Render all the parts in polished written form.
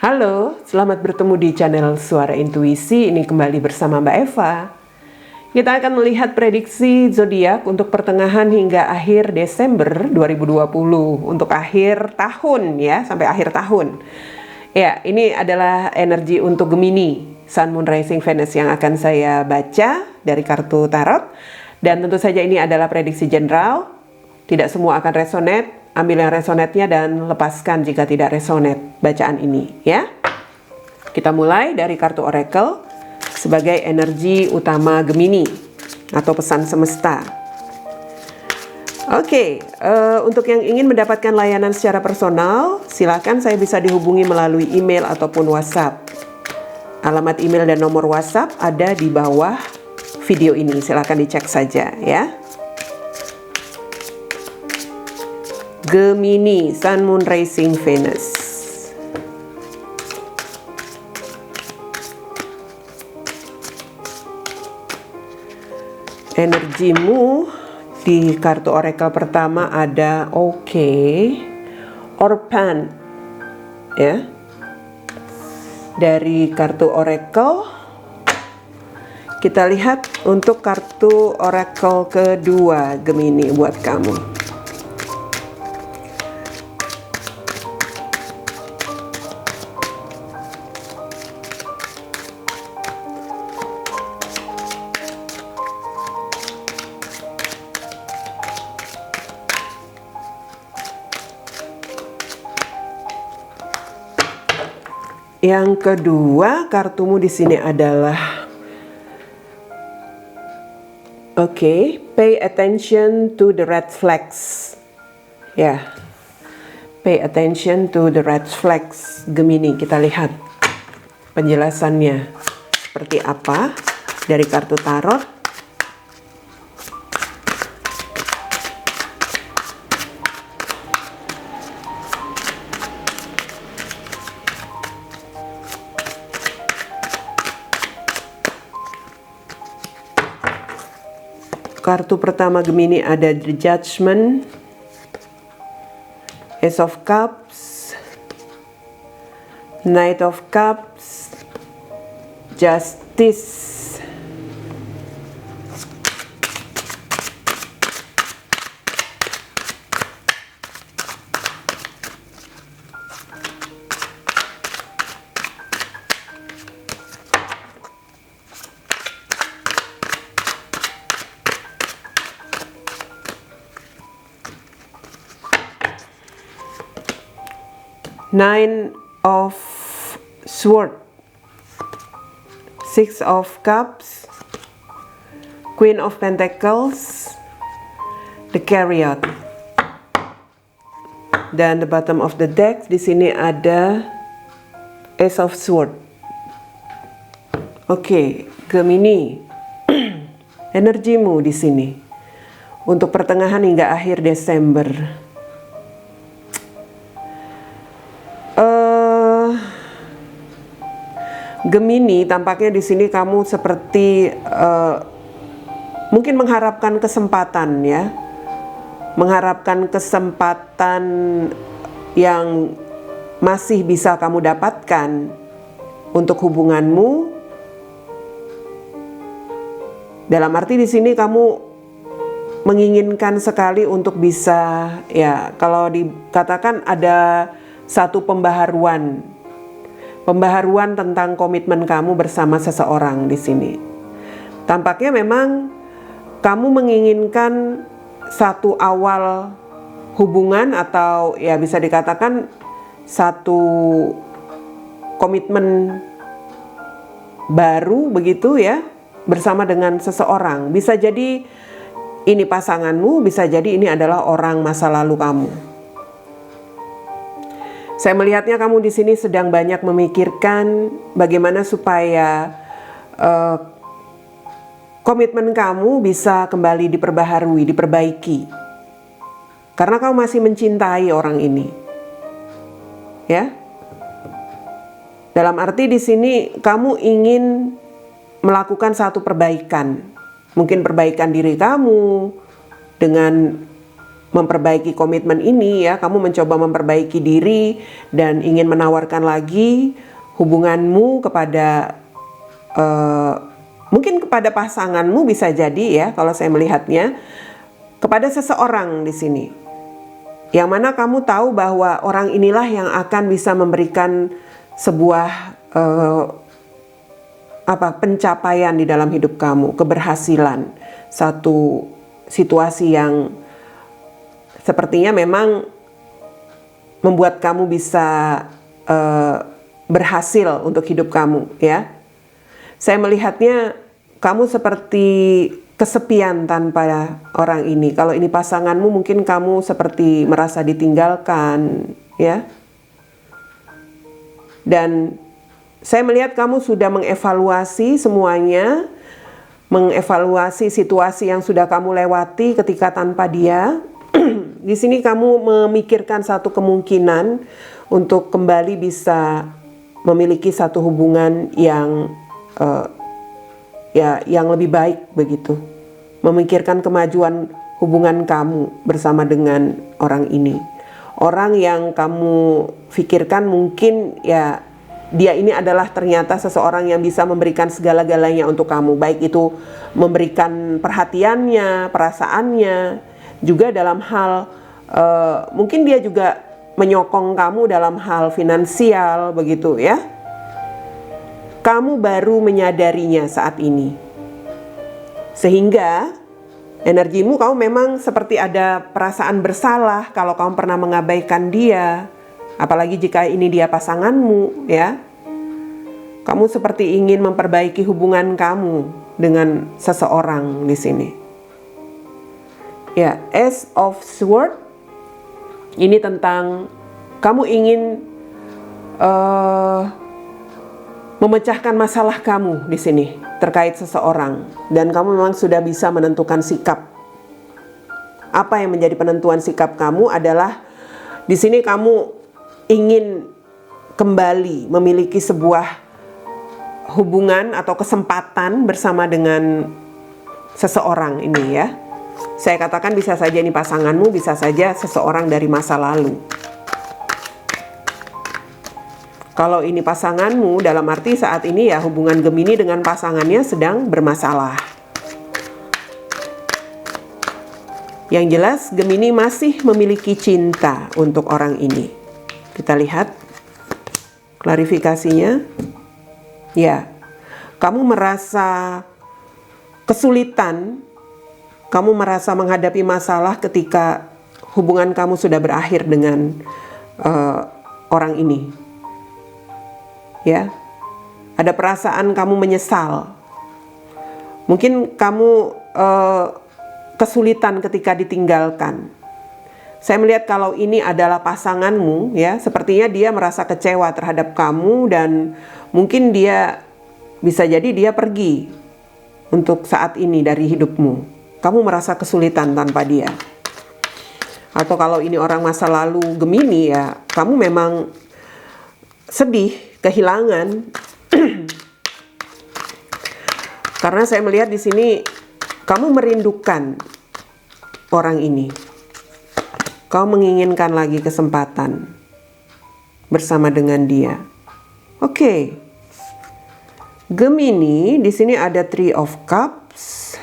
Halo, selamat bertemu di channel Suara Intuisi. Ini kembali bersama Mbak Eva. Kita akan melihat prediksi zodiak untuk pertengahan hingga akhir Desember 2020. Untuk akhir tahun ya, sampai akhir tahun. Ya, ini adalah energi untuk Gemini, Sun, Moon, Rising, Venus yang akan saya baca dari kartu tarot. Dan tentu saja ini adalah prediksi general. Tidak semua akan resonate. Ambil yang resonate-nya dan lepaskan jika tidak resonate bacaan ini ya. Kita mulai dari kartu oracle sebagai energi utama Gemini atau pesan semesta. Oke, untuk yang ingin mendapatkan layanan secara personal, silakan saya bisa dihubungi melalui email ataupun WhatsApp. Alamat email dan nomor WhatsApp ada di bawah video ini. Silakan dicek saja ya. Gemini, Sun, Moon, Rising, Venus. Energimu di kartu oracle pertama ada Orpan ya. Dari kartu oracle kita lihat untuk kartu oracle kedua Gemini buat kamu. Yang kedua, kartumu di sini adalah pay attention to the red flags. Ya. Pay attention to the red flags Gemini. Kita lihat penjelasannya seperti apa dari kartu tarot. Kartu pertama Gemini ada The Judgment, Ace of Cups, Knight of Cups, Justice. Nine of Swords, Six of Cups, Queen of Pentacles, the Chariot, dan the bottom of the deck di sini ada Ace of Swords. Gemini, energimu di sini untuk pertengahan hingga akhir Desember. Gemini, tampaknya di sini kamu seperti mungkin mengharapkan kesempatan ya, mengharapkan kesempatan yang masih bisa kamu dapatkan untuk hubunganmu. Dalam arti di sini kamu menginginkan sekali untuk bisa ya, kalau dikatakan ada satu pembaharuan tentang komitmen kamu bersama seseorang di sini. Tampaknya memang kamu menginginkan satu awal hubungan atau ya bisa dikatakan satu komitmen baru begitu ya bersama dengan seseorang. Bisa jadi ini pasanganmu, bisa jadi ini adalah orang masa lalu kamu. Saya melihatnya kamu di sini sedang banyak memikirkan bagaimana supaya komitmen kamu bisa kembali diperbaharui, diperbaiki. Karena kamu masih mencintai orang ini. Ya. Dalam arti di sini kamu ingin melakukan satu perbaikan. Mungkin perbaikan diri kamu dengan memperbaiki komitmen ini ya, kamu mencoba memperbaiki diri dan ingin menawarkan lagi hubunganmu kepada mungkin kepada pasanganmu, bisa jadi ya kalau saya melihatnya, kepada seseorang di sini. Yang mana kamu tahu bahwa orang inilah yang akan bisa memberikan sebuah pencapaian di dalam hidup kamu, keberhasilan, satu situasi yang sepertinya memang membuat kamu bisa berhasil untuk hidup kamu ya. Saya melihatnya kamu seperti kesepian tanpa orang ini. Kalau ini pasanganmu, mungkin kamu seperti merasa ditinggalkan ya. Dan saya melihat kamu sudah mengevaluasi semuanya, mengevaluasi situasi yang sudah kamu lewati ketika tanpa dia. Di sini kamu memikirkan satu kemungkinan untuk kembali bisa memiliki satu hubungan yang yang lebih baik begitu. Memikirkan kemajuan hubungan kamu bersama dengan orang ini. Orang yang kamu pikirkan mungkin ya dia ini adalah ternyata seseorang yang bisa memberikan segala-galanya untuk kamu. Baik itu memberikan perhatiannya, perasaannya, juga dalam hal mungkin dia juga menyokong kamu dalam hal finansial begitu ya. Kamu baru menyadarinya saat ini. Sehingga energimu, kamu memang seperti ada perasaan bersalah kalau kamu pernah mengabaikan dia. Apalagi jika ini dia pasanganmu ya. Kamu seperti ingin memperbaiki hubungan kamu dengan seseorang di sini. Ya, Ace of Swords ini tentang kamu ingin memecahkan masalah kamu di sini terkait seseorang, dan kamu memang sudah bisa menentukan sikap. Apa yang menjadi penentuan sikap kamu adalah di sini kamu ingin kembali memiliki sebuah hubungan atau kesempatan bersama dengan seseorang ini ya. Saya katakan bisa saja ini pasanganmu, bisa saja seseorang dari masa lalu. Kalau ini pasanganmu, dalam arti saat ini ya hubungan Gemini dengan pasangannya sedang bermasalah. Yang jelas Gemini masih memiliki cinta untuk orang ini. Kita lihat klarifikasinya. Ya, kamu merasa kesulitan, kamu merasa menghadapi masalah ketika hubungan kamu sudah berakhir dengan orang ini. Ya, ada perasaan kamu menyesal. Mungkin kamu kesulitan ketika ditinggalkan. Saya melihat kalau ini adalah pasanganmu, ya, sepertinya dia merasa kecewa terhadap kamu dan mungkin dia bisa jadi dia pergi untuk saat ini dari hidupmu. Kamu merasa kesulitan tanpa dia. Atau kalau ini orang masa lalu Gemini ya, kamu memang sedih, kehilangan. Karena saya melihat di sini kamu merindukan orang ini. Kau menginginkan lagi kesempatan bersama dengan dia. Oke. Gemini, di sini ada Three of Cups.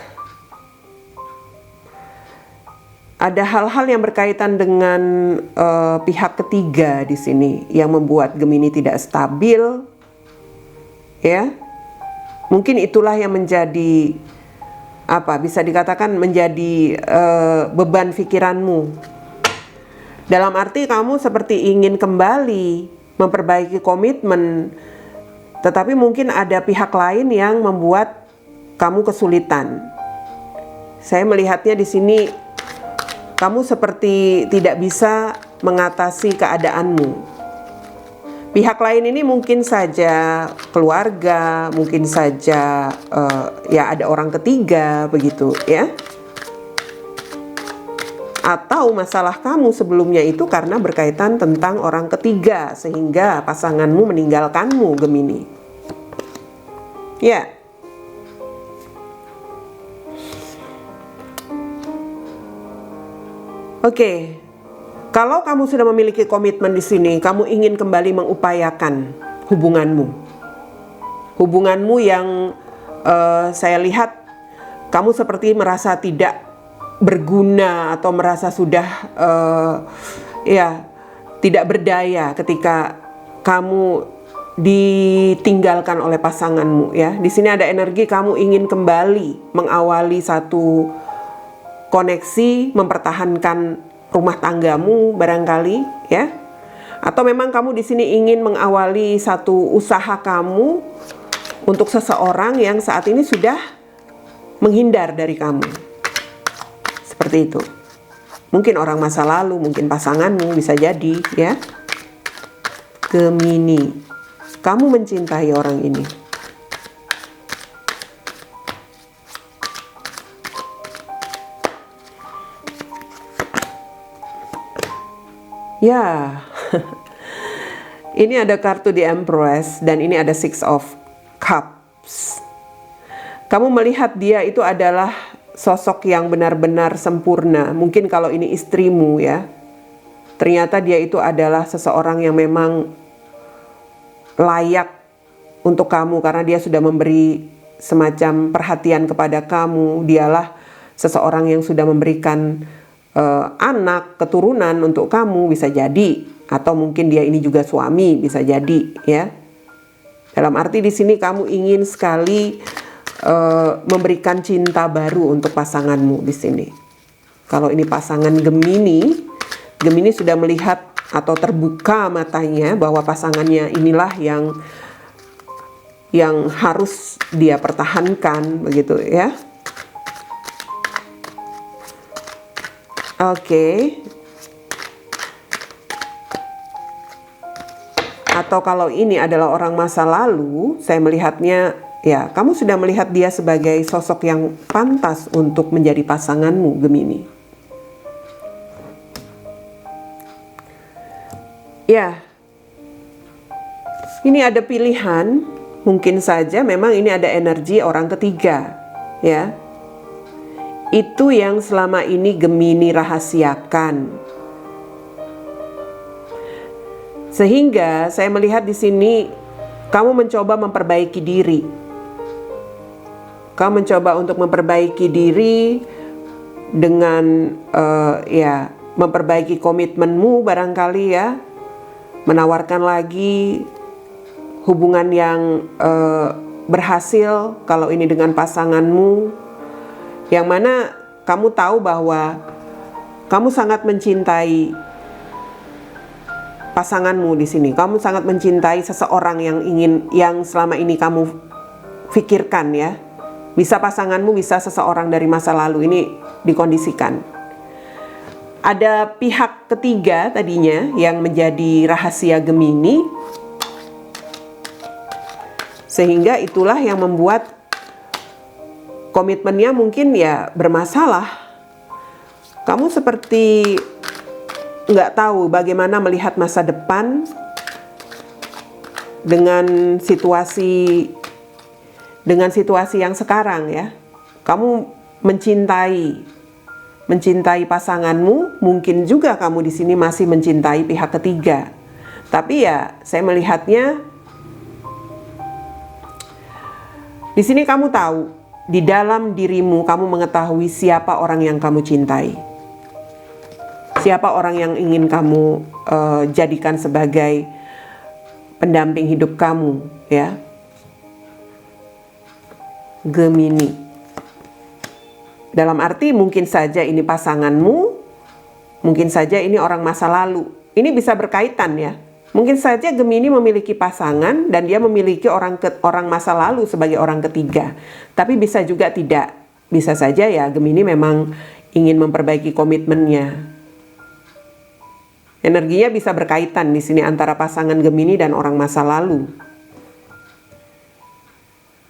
Ada hal-hal yang berkaitan dengan pihak ketiga di sini yang membuat Gemini tidak stabil. Ya. Mungkin itulah yang menjadi bisa dikatakan menjadi beban pikiranmu. Dalam arti kamu seperti ingin kembali memperbaiki komitmen, tetapi mungkin ada pihak lain yang membuat kamu kesulitan. Saya melihatnya di sini kamu seperti tidak bisa mengatasi keadaanmu. Pihak lain ini mungkin saja keluarga, mungkin saja ya ada orang ketiga begitu ya. Atau masalah kamu sebelumnya itu karena berkaitan tentang orang ketiga sehingga pasanganmu meninggalkanmu, Gemini. Ya. Oke, kalau kamu sudah memiliki komitmen di sini, kamu ingin kembali mengupayakan hubunganmu. Hubunganmu yang saya lihat kamu seperti merasa tidak berguna atau merasa sudah tidak berdaya ketika kamu ditinggalkan oleh pasanganmu ya. Di sini ada energi kamu ingin kembali mengawali satu koneksi, mempertahankan rumah tanggamu barangkali ya. Atau memang kamu di sini ingin mengawali satu usaha kamu untuk seseorang yang saat ini sudah menghindar dari kamu. Seperti itu. Mungkin orang masa lalu, mungkin pasanganmu, bisa jadi ya. Gemini. Kamu mencintai orang ini. Ya, ini ada kartu di Empress dan ini ada Six of Cups. Kamu melihat dia itu adalah sosok yang benar-benar sempurna. Mungkin kalau ini istrimu ya, ternyata dia itu adalah seseorang yang memang layak untuk kamu karena dia sudah memberi semacam perhatian kepada kamu. Dialah seseorang yang sudah memberikan anak, keturunan untuk kamu, bisa jadi. Atau mungkin dia ini juga suami, bisa jadi ya. Dalam arti di sini kamu ingin sekali memberikan cinta baru untuk pasanganmu di sini. Kalau ini pasangan Gemini, Gemini sudah melihat atau terbuka matanya bahwa pasangannya inilah yang harus dia pertahankan, begitu ya. Oke. Atau kalau ini adalah orang masa lalu, saya melihatnya ya, kamu sudah melihat dia sebagai sosok yang pantas untuk menjadi pasanganmu, Gemini. Ya, ini ada pilihan, mungkin saja memang ini ada energi orang ketiga, ya. Itu yang selama ini Gemini rahasiakan. Sehingga saya melihat di sini kamu mencoba memperbaiki diri. Kamu mencoba untuk memperbaiki diri dengan memperbaiki komitmenmu barangkali ya. Menawarkan lagi hubungan yang berhasil kalau ini dengan pasanganmu, yang mana kamu tahu bahwa kamu sangat mencintai pasanganmu di sini. Kamu sangat mencintai seseorang yang selama ini kamu pikirkan ya. Bisa pasanganmu, bisa seseorang dari masa lalu, ini dikondisikan. Ada pihak ketiga tadinya yang menjadi rahasia Gemini, sehingga itulah yang membuat komitmennya mungkin ya bermasalah. Kamu seperti nggak tahu bagaimana melihat masa depan dengan situasi yang sekarang ya. Kamu mencintai pasanganmu, mungkin juga kamu di sini masih mencintai pihak ketiga. Tapi ya, saya melihatnya di sini kamu tahu, di dalam dirimu kamu mengetahui siapa orang yang kamu cintai. Siapa orang yang ingin kamu jadikan sebagai pendamping hidup kamu, ya. Gemini. Dalam arti mungkin saja ini pasanganmu, mungkin saja ini orang masa lalu. Ini bisa berkaitan ya. Mungkin saja Gemini memiliki pasangan dan dia memiliki orang masa lalu sebagai orang ketiga. Tapi bisa juga tidak. Bisa saja ya Gemini memang ingin memperbaiki komitmennya. Energinya bisa berkaitan di sini antara pasangan Gemini dan orang masa lalu.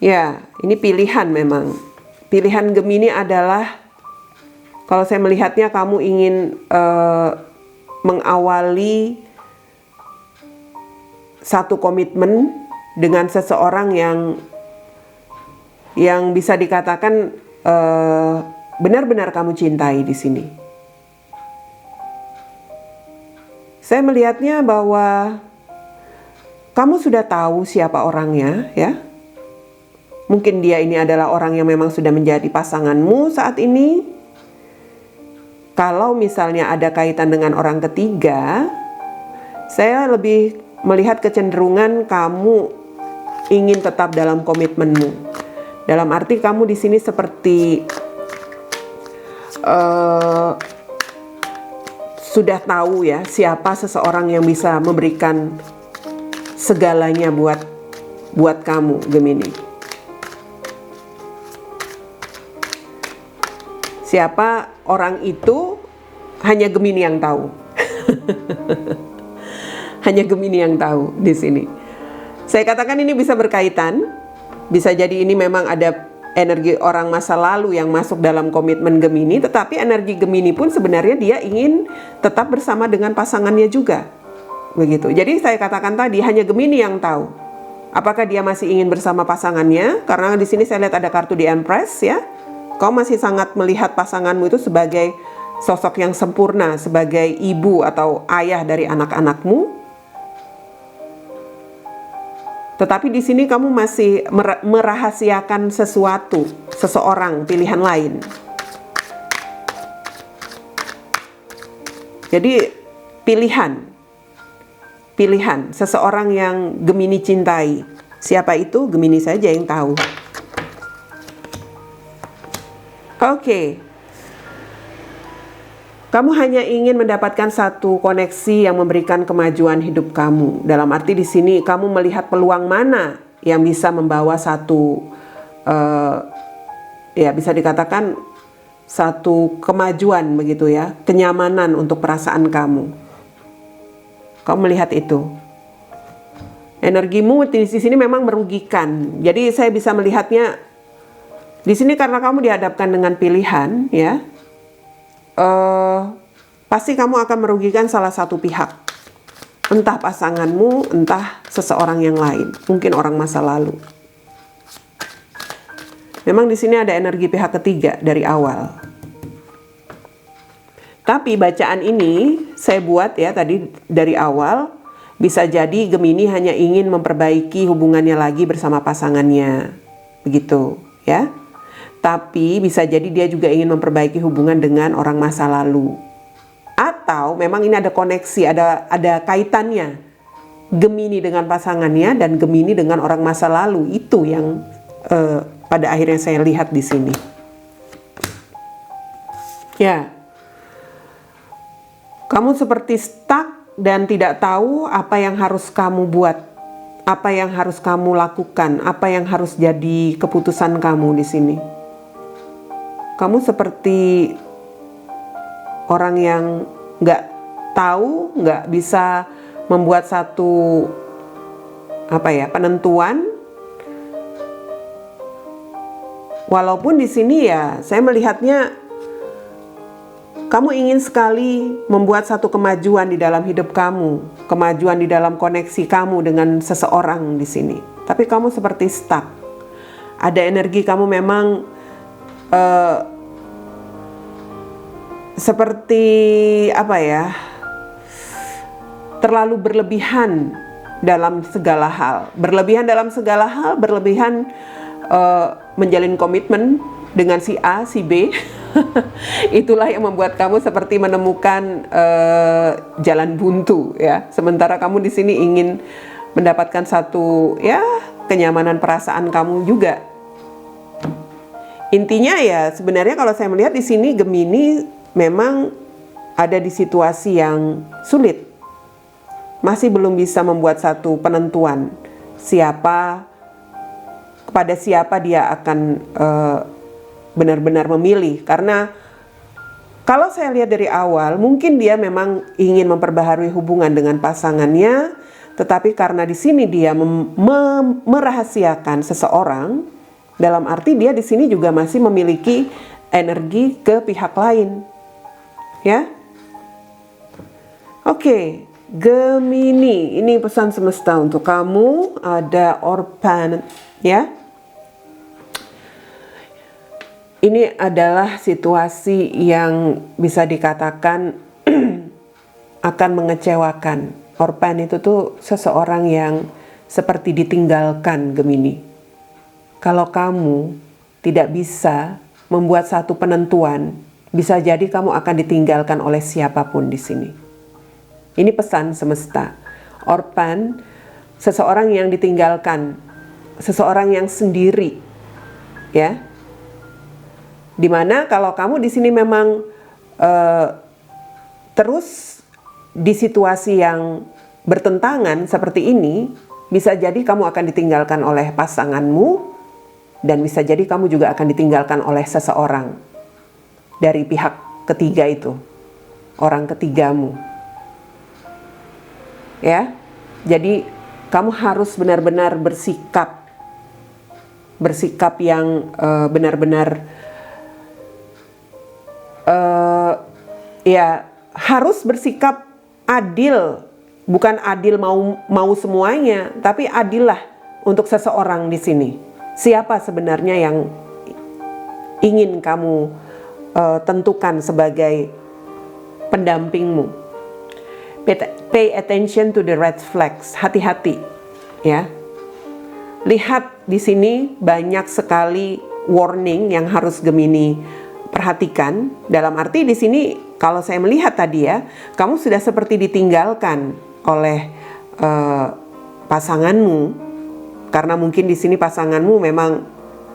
Ya, ini pilihan memang. Pilihan Gemini adalah, kalau saya melihatnya kamu ingin mengawali satu komitmen dengan seseorang yang bisa dikatakan benar-benar kamu cintai di sini. Saya melihatnya bahwa kamu sudah tahu siapa orangnya, ya. Mungkin dia ini adalah orang yang memang sudah menjadi pasanganmu saat ini. Kalau misalnya ada kaitan dengan orang ketiga, saya lebih melihat kecenderungan kamu ingin tetap dalam komitmenmu. Dalam arti kamu di sini seperti sudah tahu ya siapa seseorang yang bisa memberikan segalanya buat kamu, Gemini. Siapa orang itu hanya Gemini yang tahu. Hanya Gemini yang tahu di sini. Saya katakan ini bisa berkaitan, bisa jadi ini memang ada energi orang masa lalu yang masuk dalam komitmen Gemini, tetapi energi Gemini pun sebenarnya dia ingin tetap bersama dengan pasangannya juga. Begitu. Jadi saya katakan tadi hanya Gemini yang tahu. Apakah dia masih ingin bersama pasangannya? Karena di sini saya lihat ada kartu di Empress ya. Kau masih sangat melihat pasanganmu itu sebagai sosok yang sempurna, sebagai ibu atau ayah dari anak-anakmu. Tetapi di sini kamu masih merahasiakan sesuatu, seseorang, pilihan lain. Jadi pilihan seseorang yang Gemini cintai. Siapa itu? Gemini saja yang tahu. Oke. Kamu hanya ingin mendapatkan satu koneksi yang memberikan kemajuan hidup kamu. Dalam arti di sini kamu melihat peluang mana yang bisa membawa satu, ya bisa dikatakan satu kemajuan begitu ya, kenyamanan untuk perasaan kamu. Kamu melihat itu. Energimu di sini memang merugikan. Jadi saya bisa melihatnya di sini karena kamu dihadapkan dengan pilihan, ya. Pasti kamu akan merugikan salah satu pihak, entah pasanganmu, entah seseorang yang lain, mungkin orang masa lalu. Memang di sini ada energi pihak ketiga dari awal. Tapi bacaan ini saya buat ya tadi dari awal, bisa jadi Gemini hanya ingin memperbaiki hubungannya lagi bersama pasangannya, begitu ya. Tapi bisa jadi dia juga ingin memperbaiki hubungan dengan orang masa lalu. Atau memang ini ada koneksi, ada kaitannya. Gemini dengan pasangannya dan Gemini dengan orang masa lalu. Itu yang pada akhirnya saya lihat di sini. Ya. Kamu seperti stuck dan tidak tahu apa yang harus kamu buat. Apa yang harus kamu lakukan, apa yang harus jadi keputusan kamu di sini. Kamu seperti orang yang nggak tahu, nggak bisa membuat satu penentuan. Walaupun di sini ya saya melihatnya kamu ingin sekali membuat satu kemajuan di dalam hidup kamu, kemajuan di dalam koneksi kamu dengan seseorang di sini. Tapi kamu seperti stuck. Ada energi kamu memang seperti terlalu berlebihan dalam segala hal. Berlebihan dalam segala hal, berlebihan menjalin komitmen dengan si A, si B. Itulah yang membuat kamu seperti menemukan jalan buntu ya. Sementara kamu di sini ingin mendapatkan satu kenyamanan perasaan kamu juga. Intinya ya sebenarnya kalau saya melihat di sini Gemini memang ada di situasi yang sulit. Masih belum bisa membuat satu penentuan kepada siapa dia akan benar-benar memilih. Karena kalau saya lihat dari awal, mungkin dia memang ingin memperbaharui hubungan dengan pasangannya, tetapi karena di sini dia merahasiakan seseorang, dalam arti dia di sini juga masih memiliki energi ke pihak lain. Ya. Oke, Gemini, ini pesan semesta untuk kamu, ada Orphan, ya. Ini adalah situasi yang bisa dikatakan akan mengecewakan. Orpan itu tuh seseorang yang seperti ditinggalkan, Gemini. Kalau kamu tidak bisa membuat satu penentuan, bisa jadi kamu akan ditinggalkan oleh siapapun di sini. Ini pesan semesta. Orpan, seseorang yang ditinggalkan, seseorang yang sendiri, ya. Dimana kalau kamu di sini memang terus di situasi yang bertentangan seperti ini, bisa jadi kamu akan ditinggalkan oleh pasanganmu, dan bisa jadi kamu juga akan ditinggalkan oleh seseorang dari pihak ketiga itu, orang ketigamu. Ya, jadi kamu harus benar-benar bersikap yang benar-benar ya, harus bersikap adil. Bukan adil mau semuanya, tapi adillah untuk seseorang di sini. Siapa sebenarnya yang ingin kamu tentukan sebagai pendampingmu? Pay attention to the red flags. Hati-hati, ya. Lihat di sini banyak sekali warning yang harus Gemini perhatikan. Dalam arti di sini kalau saya melihat tadi ya, kamu sudah seperti ditinggalkan oleh pasanganmu, karena mungkin di sini pasanganmu memang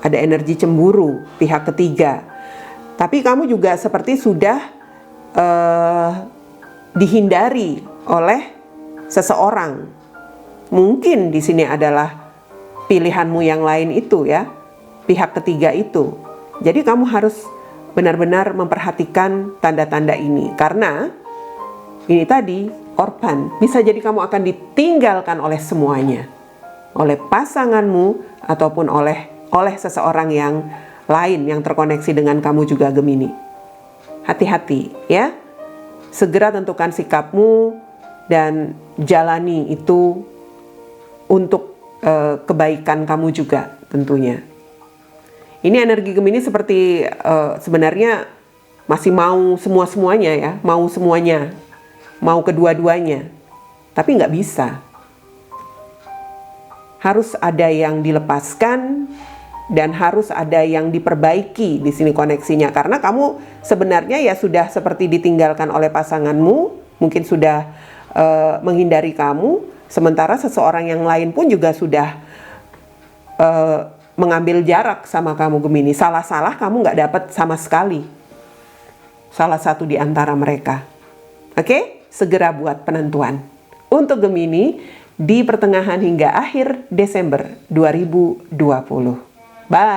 ada energi cemburu pihak ketiga. Tapi kamu juga seperti sudah dihindari oleh seseorang. Mungkin di sini adalah pilihanmu yang lain itu ya, pihak ketiga itu. Jadi kamu harus benar-benar memperhatikan tanda-tanda ini, karena ini tadi Orpan, bisa jadi kamu akan ditinggalkan oleh semuanya, oleh pasanganmu ataupun oleh seseorang yang lain yang terkoneksi dengan kamu juga, Gemini. Hati-hati ya. Segera tentukan sikapmu dan jalani itu untuk kebaikan kamu juga tentunya. Ini energi Gemini seperti sebenarnya masih mau semuanya ya, mau semuanya, mau kedua-duanya, tapi nggak bisa. Harus ada yang dilepaskan dan harus ada yang diperbaiki di sini koneksinya, karena kamu sebenarnya ya sudah seperti ditinggalkan oleh pasanganmu, mungkin sudah menghindari kamu, sementara seseorang yang lain pun juga sudah mengambil jarak sama kamu, Gemini. Salah-salah kamu nggak dapat sama sekali salah satu di antara mereka. Oke? Segera buat penentuan untuk Gemini di pertengahan hingga akhir Desember 2020. Bye!